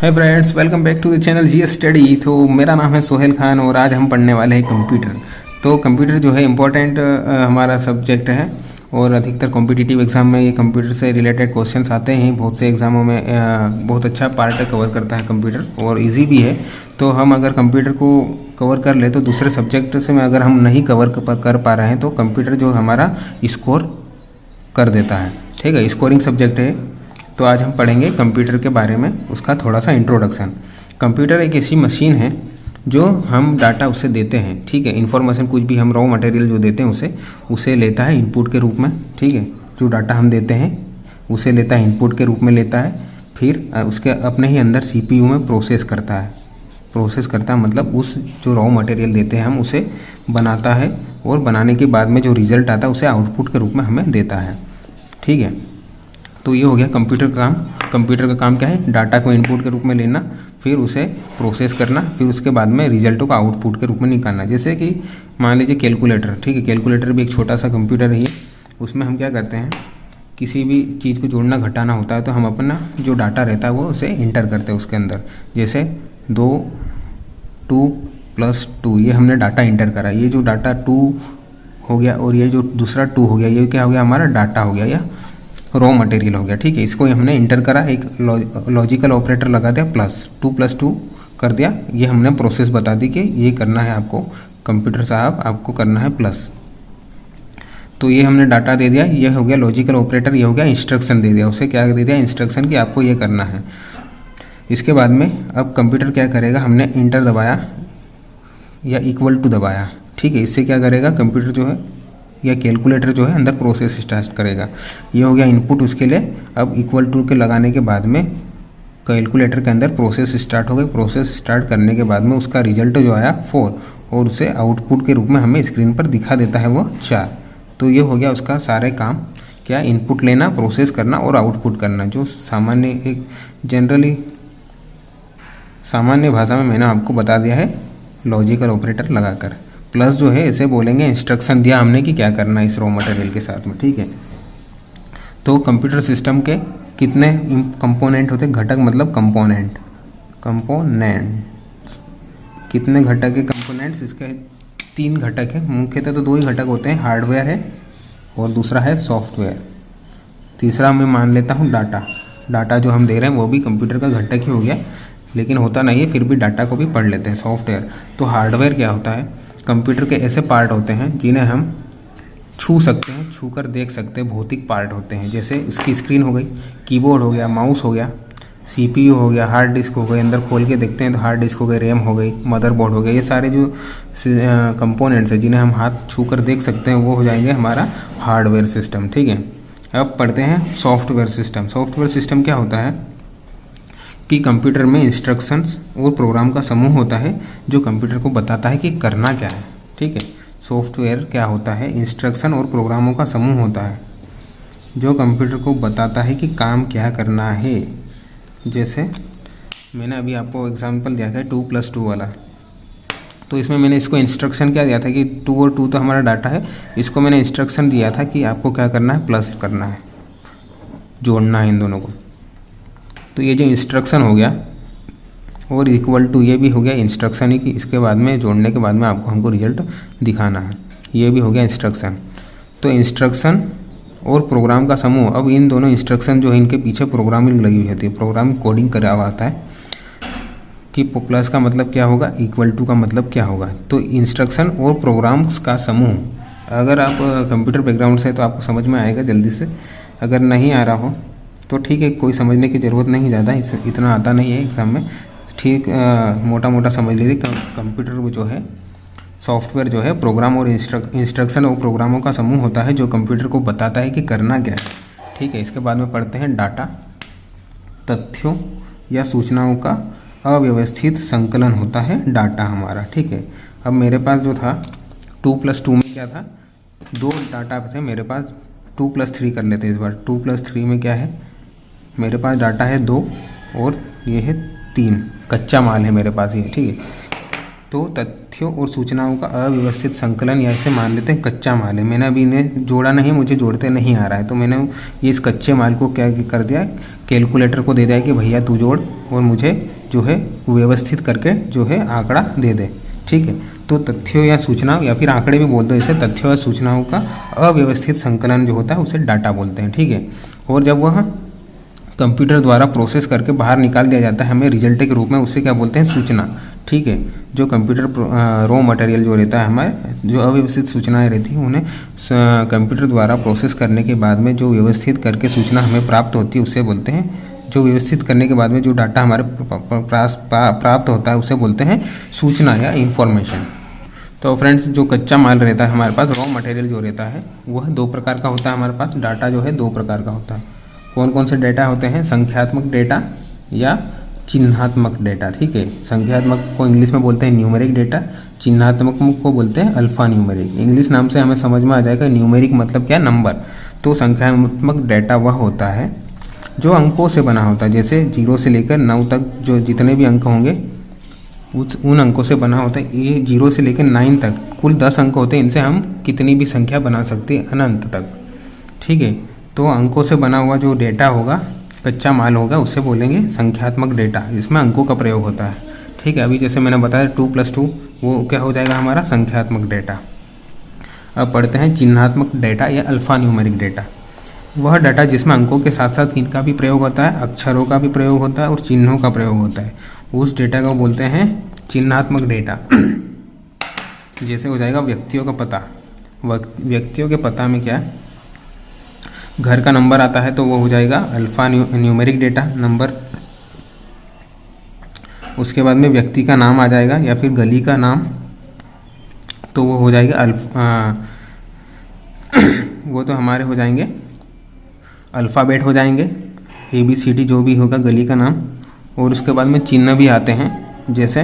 Hi friends, welcome back to the channel GS study. तो मेरा नाम है सोहेल खान और आज हम पढ़ने वाले हैं कंप्यूटर। तो कंप्यूटर जो है इम्पोर्टेंट हमारा सब्जेक्ट है और अधिकतर कॉम्पिटिटिव एग्ज़ाम में ये कंप्यूटर से रिलेटेड क्वेश्चंस आते हैं। बहुत से एग्ज़ामों में बहुत अच्छा पार्ट कवर करता है कंप्यूटर और इजी भी है। तो हम अगर कंप्यूटर को कवर कर ले तो दूसरे सब्जेक्ट से में अगर हम नहीं कवर कर पा रहे हैं तो कंप्यूटर जो हमारा स्कोर कर देता है। ठीक है, स्कोरिंग सब्जेक्ट है। तो आज हम पढ़ेंगे कंप्यूटर के बारे में, उसका थोड़ा सा इंट्रोडक्शन। कंप्यूटर एक ऐसी मशीन है जो हम डाटा उसे देते हैं। ठीक है, इन्फॉर्मेशन कुछ भी हम रॉ मटेरियल जो देते हैं उसे लेता है इनपुट के रूप में। ठीक है, जो डाटा हम देते हैं उसे लेता है इनपुट के रूप में लेता है, फिर उसके अपने ही अंदर सीपीयू में प्रोसेस करता है। मतलब उस जो रॉ मटेरियल देते हैं हम उसे बनाता है और बनाने के बाद में जो रिजल्ट आता है उसे आउटपुट के रूप में हमें देता है। ठीक है, तो ये हो गया कंप्यूटर का काम। कंप्यूटर का काम क्या है? डाटा को इनपुट के रूप में लेना, फिर उसे प्रोसेस करना, फिर उसके बाद में रिजल्टों को आउटपुट के रूप में निकालना। जैसे कि मान लीजिए कैलकुलेटर। ठीक है, कैलकुलेटर भी एक छोटा सा कंप्यूटर है। उसमें हम क्या करते हैं, किसी भी चीज़ को जोड़ना घटाना होता है तो हम अपना जो डाटा रहता है वो उसे इंटर करते हैं उसके अंदर। जैसे 2 + 2 ये हमने डाटा इंटर करा। ये जो डाटा 2 हो गया और ये जो दूसरा 2 हो गया, ये क्या हो गया? हमारा डाटा हो गया या रॉ मटेरियल हो गया। ठीक है, इसको हमने इंटर करा, एक लॉजिकल ऑपरेटर लगा दिया, +2 + 2 कर दिया। ये हमने प्रोसेस बता दी कि ये करना है आपको, कंप्यूटर साहब आपको करना है प्लस। तो ये हमने डाटा दे दिया, ये हो गया लॉजिकल ऑपरेटर। ये हो गया इंस्ट्रक्शन दे दिया, उसे क्या दे दिया? इंस्ट्रक्शन कि आपको ये करना है। इसके बाद में अब कंप्यूटर क्या करेगा? हमने इंटर दबाया या = दबाया। ठीक है, इससे क्या करेगा कंप्यूटर जो है या कैलकुलेटर जो है अंदर प्रोसेस स्टार्ट करेगा। ये हो गया इनपुट उसके लिए। अब = के लगाने के बाद में कैलकुलेटर के अंदर प्रोसेस स्टार्ट हो गई। प्रोसेस स्टार्ट करने के बाद में उसका रिजल्ट जो आया 4 और उसे आउटपुट के रूप में हमें स्क्रीन पर दिखा देता है वो 4। तो ये हो गया उसका सारे काम, क्या? इनपुट लेना, प्रोसेस करना और आउटपुट करना। जो सामान्य भाषा में मैंने आपको बता दिया है लॉजिकल ऑपरेटर लगाकर। प्लस जो है इसे बोलेंगे इंस्ट्रक्शन दिया हमने कि क्या करना है इस रॉ मटेरियल के साथ में। ठीक है, तो कंप्यूटर सिस्टम के कितने कंपोनेंट होते हैं? घटक मतलब कंपोनेंट्स। कितने घटक है कंपोनेंट्स? इसके 3 घटक है मुख्यतः। तो 2 ही घटक होते हैं, हार्डवेयर है और दूसरा है सॉफ्टवेयर। तीसरा मैं मान लेता हूँ डाटा जो हम दे रहे हैं वो भी कंप्यूटर का घटक ही हो गया, लेकिन होता नहीं है, फिर भी डाटा को भी पढ़ लेते हैं, सॉफ्टवेयर। तो हार्डवेयर क्या होता है? कंप्यूटर के ऐसे पार्ट होते हैं जिन्हें हम छू सकते हैं, छू कर देख सकते हैं, भौतिक पार्ट होते हैं। जैसे इसकी स्क्रीन हो गई, कीबोर्ड हो गया, माउस हो गया, सीपीयू हो गया, हार्ड डिस्क हो गई। अंदर खोल के देखते हैं तो हार्ड डिस्क हो गई, रैम हो गई, मदरबोर्ड हो गया। ये सारे जो कंपोनेंट्स हैं जिन्हें हम हाथ छू कर देख सकते हैं वो हो जाएंगे हमारा हार्डवेयर सिस्टम। ठीक है, अब पढ़ते हैं सॉफ्टवेयर सिस्टम। सॉफ्टवेयर सिस्टम क्या होता है कि कंप्यूटर में इंस्ट्रक्शंस और प्रोग्राम का समूह होता है जो कंप्यूटर को बताता है कि करना क्या है। ठीक है, सॉफ्टवेयर क्या होता है? इंस्ट्रक्शन और प्रोग्रामों का समूह होता है जो कंप्यूटर को बताता है कि काम क्या करना है। जैसे मैंने अभी आपको एग्जांपल दिया था 2 + 2 वाला। तो इसमें मैंने इसको इंस्ट्रक्शन क्या दिया था कि 2 और 2 तो हमारा डाटा है, इसको मैंने इंस्ट्रक्शन दिया था कि आपको क्या करना है? प्लस करना है, जोड़ना है इन दोनों को। तो ये जो इंस्ट्रक्शन हो गया और = ये भी हो गया इंस्ट्रक्शन ही कि इसके बाद में जोड़ने के बाद में हमको रिजल्ट दिखाना है। ये भी हो गया इंस्ट्रक्शन। तो इंस्ट्रक्शन और प्रोग्राम का समूह। अब इन दोनों इंस्ट्रक्शन जो है इनके पीछे प्रोग्रामिंग लगी हुई होती है, प्रोग्राम कोडिंग करा हुआ आता है कि प्लस का मतलब क्या होगा, = का मतलब क्या होगा। तो इंस्ट्रक्शन और प्रोग्राम्स का समूह, अगर आप कंप्यूटर बैकग्राउंड से तो आपको समझ में आएगा जल्दी से। अगर नहीं आ रहा हो तो ठीक है, कोई समझने की ज़रूरत नहीं, ज़्यादा इतना आता नहीं है एग्ज़ाम में। ठीक मोटा मोटा समझ लीजिए। कंप्यूटर जो है, सॉफ्टवेयर जो है, प्रोग्राम और इंस्ट्रक्शन और प्रोग्रामों का समूह होता है जो कंप्यूटर को बताता है कि करना क्या है। ठीक है, इसके बाद में पढ़ते हैं डाटा। तथ्यों या सूचनाओं का अव्यवस्थित संकलन होता है डाटा हमारा। ठीक है, अब मेरे पास जो था 2 + 2 में क्या था? 2 डाटा थे मेरे पास। 2 + 3 कर लेते हैं इस बार। 2 + 3 में क्या है? मेरे पास डाटा है 2 और ये है 3, कच्चा माल है मेरे पास ये। ठीक है, तो तथ्यों और सूचनाओं का अव्यवस्थित संकलन, या इसे मान लेते हैं कच्चा माल है। मैंने अभी इन्हें जोड़ा नहीं, मुझे जोड़ते नहीं आ रहा है, तो मैंने ये इस कच्चे माल को क्या कर दिया, कैलकुलेटर को दे दिया कि भैया तू जोड़ और मुझे जो है व्यवस्थित करके जो है आंकड़ा दे दे। ठीक है, तो तथ्यों या सूचनाओं या फिर आंकड़े भी बोलते हैं, इसे तथ्यों या सूचनाओं का अव्यवस्थित संकलन जो होता है उसे डाटा बोलते हैं। ठीक है, और जब वह कंप्यूटर द्वारा प्रोसेस करके बाहर निकाल दिया जाता है हमें रिजल्ट के रूप में, उससे क्या बोलते हैं, सूचना। ठीक है, जो कंप्यूटर रॉ मटेरियल जो रहता है हमारे, जो अव्यवस्थित सूचनाएं रहती हैं उन्हें कंप्यूटर द्वारा प्रोसेस करने के बाद में जो व्यवस्थित करके सूचना हमें प्राप्त होती है उससे बोलते हैं, जो व्यवस्थित करने के बाद में जो डाटा हमारे प्राप्त होता है उसे बोलते हैं सूचना या इंफॉर्मेशन। तो फ्रेंड्स, जो कच्चा माल रहता है हमारे पास, रॉ मटेरियल जो रहता है वह दो प्रकार का होता है हमारे पास। डाटा जो है दो प्रकार का होता है। कौन कौन से डेटा होते हैं, संख्यात्मक डेटा या चिन्हात्मक डेटा। ठीक है, संख्यात्मक को इंग्लिश में बोलते हैं न्यूमेरिक डेटा, चिन्हात्मक को बोलते हैं अल्फा न्यूमेरिक। इंग्लिश नाम से हमें समझ में आ जाएगा, न्यूमेरिक मतलब क्या, नंबर। तो संख्यात्मक डेटा वह होता है जो अंकों से बना होता है, जैसे 0 से लेकर 9 तक जो जितने भी अंक होंगे उन अंकों से बना होता है। ये 0 से लेकर 9 तक कुल 10 अंक होते हैं, इनसे हम कितनी भी संख्या बना सकते हैं अनंत तक। ठीक है, तो अंकों से बना हुआ जो डेटा होगा, कच्चा माल होगा, उसे बोलेंगे संख्यात्मक डेटा, जिसमें अंकों का प्रयोग होता है। ठीक है, अभी जैसे मैंने बताया 2 + 2 वो क्या हो जाएगा हमारा संख्यात्मक डेटा। अब पढ़ते हैं चिन्हात्मक डेटा या अल्फा न्यूमेरिक डेटा। वह डाटा जिसमें अंकों के साथ साथ किनका भी प्रयोग होता है, अक्षरों का भी प्रयोग होता है और चिन्हों का प्रयोग होता है, उस डेटा को बोलते हैं चिन्हात्मक डेटा। जैसे हो जाएगा व्यक्तियों का पता। व्यक्तियों के पता में क्या, घर का नंबर आता है तो वो हो जाएगा अल्फा न्यूमेरिक डेटा, नंबर। उसके बाद में व्यक्ति का नाम आ जाएगा या फिर गली का नाम, तो वो हो जाएगा वो तो हमारे हो जाएंगे अल्फ़ाबेट हो जाएंगे, ABCD जो भी होगा गली का नाम। और उसके बाद में चिन्ह भी आते हैं, जैसे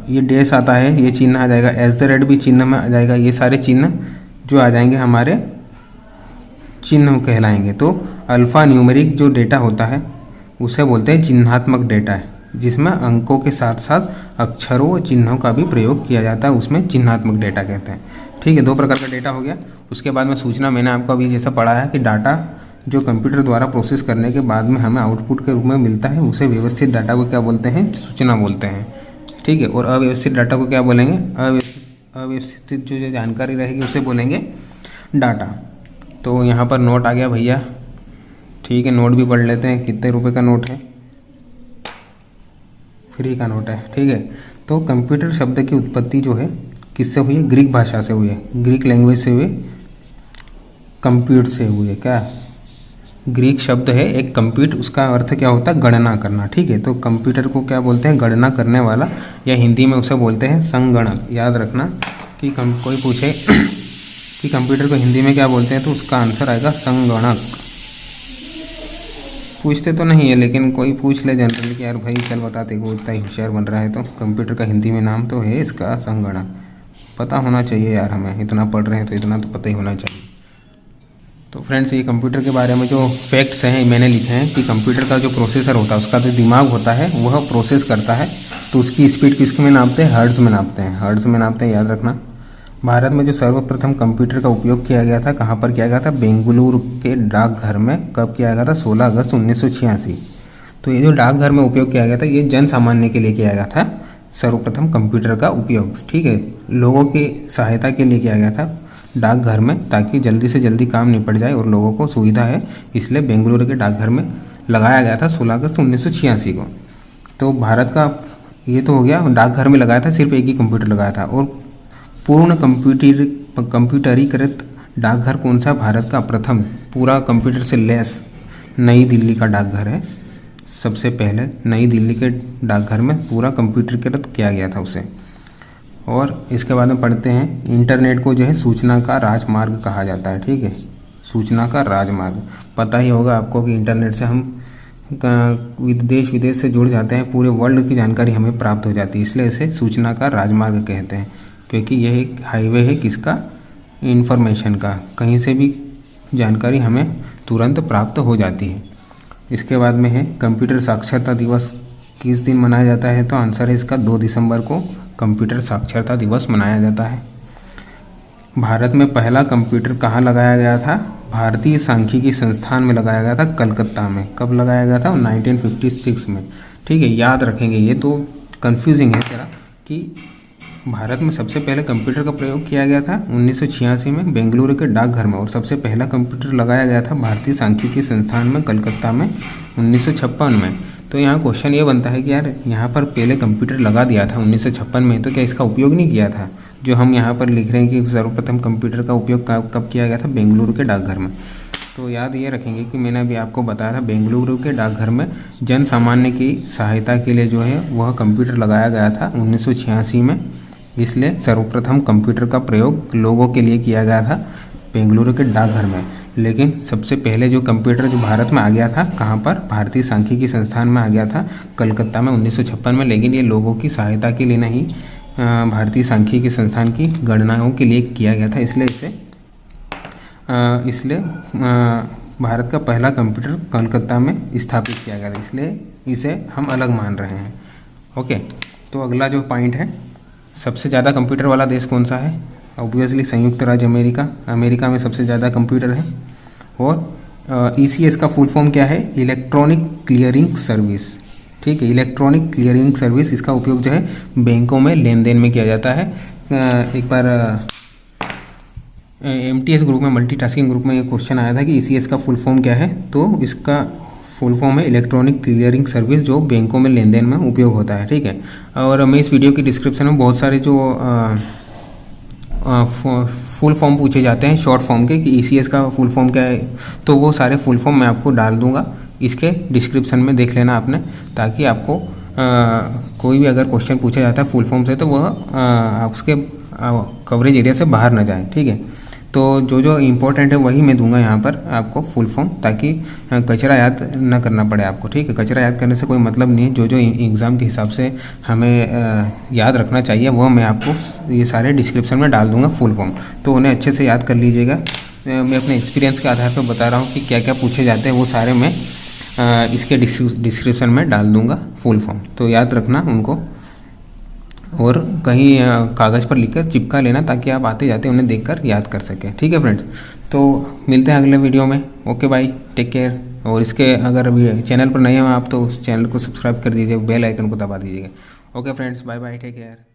ये डैश आता है, ये चिन्ह आ जाएगा, @ भी चिन्ह में आ जाएगा। ये सारे चिन्ह जो आ जाएंगे हमारे चिन्ह कहलाएंगे। तो अल्फ़ा न्यूमेरिक जो डेटा होता है उसे बोलते हैं चिन्हात्मक डेटा है, जिसमें अंकों के साथ साथ अक्षरों और चिन्हों का भी प्रयोग किया जाता है, उसमें चिन्हात्मक डेटा कहते हैं। ठीक है, दो प्रकार का डेटा हो गया। उसके बाद में सूचना, मैंने आपको अभी जैसा पढ़ा है कि डाटा जो कंप्यूटर द्वारा प्रोसेस करने के बाद में हमें आउटपुट के रूप में मिलता है उसे व्यवस्थित डाटा को क्या बोलते हैं, सूचना बोलते हैं। ठीक है, और अव्यवस्थित डाटा को क्या बोलेंगे, अव्यवस्थित जो जानकारी रहेगी उसे बोलेंगे डाटा। तो यहाँ पर नोट आ गया भैया। ठीक है, नोट भी पढ़ लेते हैं। कितने रुपए का नोट है, फ्री का नोट है। ठीक है, तो कंप्यूटर शब्द की उत्पत्ति जो है किससे हुई है, ग्रीक भाषा से हुई है, ग्रीक लैंग्वेज से हुई, कंप्यूट से हुई है। क्या ग्रीक शब्द है एक कंप्यूट, उसका अर्थ क्या होता है, गणना करना। ठीक है, तो कंप्यूटर को क्या बोलते हैं, गणना करने वाला, या हिंदी में उसे बोलते हैं संगणक। याद रखना कि कोई पूछे कि कंप्यूटर को हिंदी में क्या बोलते हैं तो उसका आंसर आएगा संगणक। पूछते तो नहीं है लेकिन कोई पूछ ले जनरली कि यार भाई चल बताते को इतना ही होशियार बन रहा है, तो कंप्यूटर का हिंदी में नाम तो है इसका संगणक। पता होना चाहिए यार, हमें इतना पढ़ रहे हैं तो इतना तो पता ही होना चाहिए। तो फ्रेंड्स, ये कंप्यूटर के बारे में जो फैक्ट्स हैं मैंने लिखे हैं कि कंप्यूटर का जो प्रोसेसर होता है, उसका जो दिमाग होता है वह प्रोसेस करता है, तो उसकी स्पीड किसके में नापते हैं, हर्ट्ज में नापते हैं। हर्ट्ज में नापते हैं, याद रखना। भारत में जो सर्वप्रथम कंप्यूटर का उपयोग किया गया था, कहाँ पर किया गया था, बेंगलुरु के डाकघर में। कब किया गया था, 16 अगस्त 1986। तो ये जो डाकघर में उपयोग किया गया था, ये जन सामान्य के लिए किया गया था सर्वप्रथम कंप्यूटर का उपयोग। ठीक है, लोगों की सहायता के लिए किया गया था डाकघर में, ताकि जल्दी से जल्दी काम निपट जाए और लोगों को सुविधा है, इसलिए बेंगलुरु के डाकघर में लगाया गया था 16 अगस्त 1986 को। तो भारत का ये तो हो गया, डाकघर में लगाया था, सिर्फ एक ही कंप्यूटर लगाया था। और पूर्ण कंप्यूटरीकृत डाकघर कौन सा, भारत का प्रथम पूरा कंप्यूटर से लैस नई दिल्ली का डाकघर है। सबसे पहले नई दिल्ली के डाकघर में पूरा कंप्यूटरीकृत किया गया था उसे। और इसके बाद में पढ़ते हैं, इंटरनेट को जो है सूचना का राजमार्ग कहा जाता है। ठीक है, सूचना का राजमार्ग। पता ही होगा आपको कि इंटरनेट से हम देश विदेश से जुड़ जाते हैं, पूरे वर्ल्ड की जानकारी हमें प्राप्त हो जाती है, इसलिए इसे सूचना का राजमार्ग कहते हैं, क्योंकि यह एक हाईवे है किसका, इन्फॉर्मेशन का। कहीं से भी जानकारी हमें तुरंत प्राप्त हो जाती है। इसके बाद में है कंप्यूटर साक्षरता दिवस किस दिन मनाया जाता है, तो आंसर है इसका 2 दिसंबर को कंप्यूटर साक्षरता दिवस मनाया जाता है। भारत में पहला कंप्यूटर कहाँ लगाया गया था? भारतीय सांख्यिकी संस्थान में लगाया गया था, कलकत्ता में। कब लगाया गया था? 1956 में। ठीक है, याद रखेंगे। ये तो कंफ्यूजिंग है जरा कि भारत में सबसे पहले कंप्यूटर का प्रयोग किया गया था 1986 में बेंगलुरु के डाकघर में, और सबसे पहला कंप्यूटर लगाया गया था भारतीय सांख्यिकी संस्थान में कलकत्ता में 1956 में। तो यहाँ क्वेश्चन ये बनता है कि यार यहाँ पर पहले कंप्यूटर लगा दिया था 1956 में, तो क्या इसका उपयोग नहीं किया था? जो हम यहाँ पर लिख रहे हैं कि सर्वप्रथम कंप्यूटर का उपयोग कब किया गया था? बेंगलुरु के डाकघर में। तो याद ये रखेंगे कि मैंने अभी आपको बताया था बेंगलुरु के डाकघर में जन सामान्य की सहायता के लिए जो है वह कंप्यूटर लगाया गया था 1986 में, इसलिए सर्वप्रथम कंप्यूटर का प्रयोग लोगों के लिए किया गया था बेंगलुरु के डाकघर में। लेकिन सबसे पहले जो कंप्यूटर जो भारत में आ गया था, कहाँ पर? भारतीय सांख्यिकी संस्थान में आ गया था, कलकत्ता में 1956 में। लेकिन ये लोगों की सहायता के लिए नहीं, भारतीय सांख्यिकी संस्थान की गणनाओं के लिए किया गया था, इसलिए भारत का पहला कंप्यूटर कलकत्ता में स्थापित किया गया था, इसलिए इसे हम अलग मान रहे हैं। ओके, तो अगला जो पॉइंट है, सबसे ज़्यादा कंप्यूटर वाला देश कौन सा है? ऑब्वियसली संयुक्त राज्य अमेरिका। अमेरिका में सबसे ज़्यादा कंप्यूटर है। और ECS का फुल फॉर्म क्या है? Electronic clearing service. ठीक है, इलेक्ट्रॉनिक क्लियरिंग सर्विस, इसका उपयोग जो है बैंकों में लेन देन में किया जाता है। एक बार MTS ग्रुप में, मल्टीटास्किंग ग्रुप में ये क्वेश्चन आया था कि ECS का फुल फॉर्म क्या है, तो इसका फुल फॉर्म है इलेक्ट्रॉनिक क्लियरिंग सर्विस, जो बैंकों में लेन देन में उपयोग होता है। ठीक है, और मैं इस वीडियो की डिस्क्रिप्शन में बहुत सारे जो फुल फॉर्म पूछे जाते हैं शॉर्ट फॉर्म के कि ECS का फुल फॉर्म क्या है, तो वो सारे फुल फॉर्म मैं आपको डाल दूंगा, इसके डिस्क्रिप्शन में देख लेना आपने, ताकि आपको कोई भी अगर क्वेश्चन पूछा जाता है फुल फॉर्म से तो वह उसके कवरेज एरिया से बाहर ना जाए। ठीक है, तो जो जो इम्पोर्टेंट है वही मैं दूंगा यहाँ पर आपको फुल फॉर्म, ताकि कचरा याद ना करना पड़े आपको। ठीक है, कचरा याद करने से कोई मतलब नहीं है। जो जो एग्ज़ाम के हिसाब से हमें याद रखना चाहिए वो मैं आपको ये सारे डिस्क्रिप्शन में डाल दूंगा फुल फॉर्म, तो उन्हें अच्छे से याद कर लीजिएगा। मैं अपने एक्सपीरियंस के आधार पर बता रहा हूँ कि क्या क्या पूछे जाते हैं, वो सारे मैं इसके डिस्क्रिप्शन में डाल दूँगा फुल फॉर्म, तो याद रखना उनको, और कहीं कागज़ पर लिखकर चिपका लेना, ताकि आप आते जाते उन्हें देखकर याद कर सकें। ठीक है फ्रेंड्स, तो मिलते हैं अगले वीडियो में। Okay bye, take care. और इसके अगर अभी चैनल पर नए हैं आप, तो उस चैनल को सब्सक्राइब कर दीजिए, बेल आइकन को दबा दीजिएगा। Okay friends, bye bye, take care.